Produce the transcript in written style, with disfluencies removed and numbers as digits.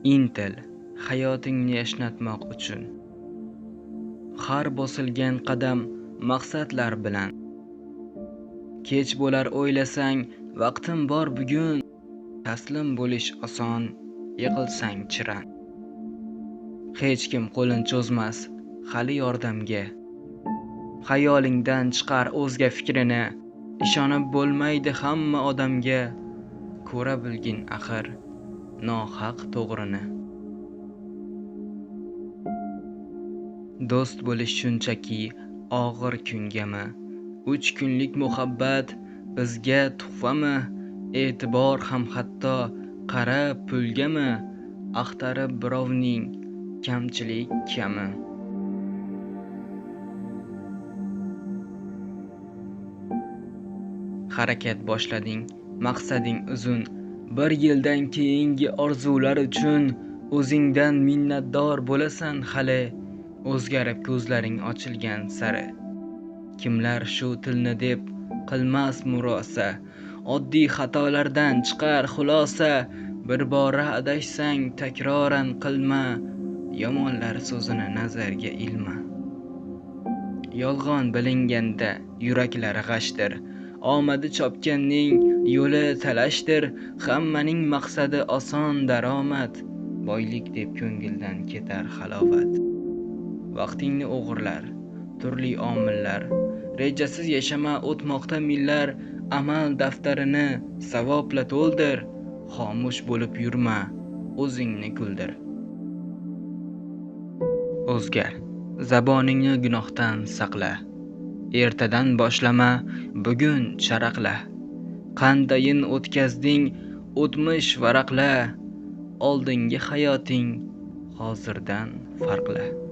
Intel hayotingni yashnatmoq uchun. Har bosilgan qadam maqsadlar bilan. Kech bo'lar o'ylasang, vaqtim bor bugun. Taslim bo'lish oson, yiqilsang chiran. Hech kim qo'lin cho'zmas hali yordamga. Xayolingdan chiqar o'zga fikrini. Ishonib bo'lmaydi hamma odamga. Ko'ra bilgin axir nohaq to'g'rini. Do'st bo'lish shunchaki og'ir kungami? 3 kunlik muhabbat bizga tuhfami? E'tibor ham hatto qara pulgami? Axtarib birovning kamchilik kami? Harakat boshlading, maqsading uzun. 1 yildan keyingi orzular uchun o'zingdan minnatdor bo'lasan hali. O'zgarib ko'zlaring ochilgan sari. Kimlar shu tilni deb qilmas murosa. Oddiy xatolardan chiqar xulosa. Bir bora adashsang takroran qilma. Yomonlar so'zini nazarga ilma. Yolg'on bilinganda yuraklar g'ashdir. Omadi chopganning yo'li talashdir. Hammaning maqsadi oson daromad. Boylik deb ko'ngildan ketar halovat. Vaqtingni o'g'irlar turli omillar. Rejasiz yashama o'tmoqda millar. Amal daftarini savobla to'ldir. Xomush bo'lib yurma, o'zingni kuldir. O'zgar, zaboningni gunohdan saqla. Ertadan boshlama, bugun charaqla. Qandayin o'tkazding, o'tmish varaqla. Oldingi hayoting hozirdan farqla.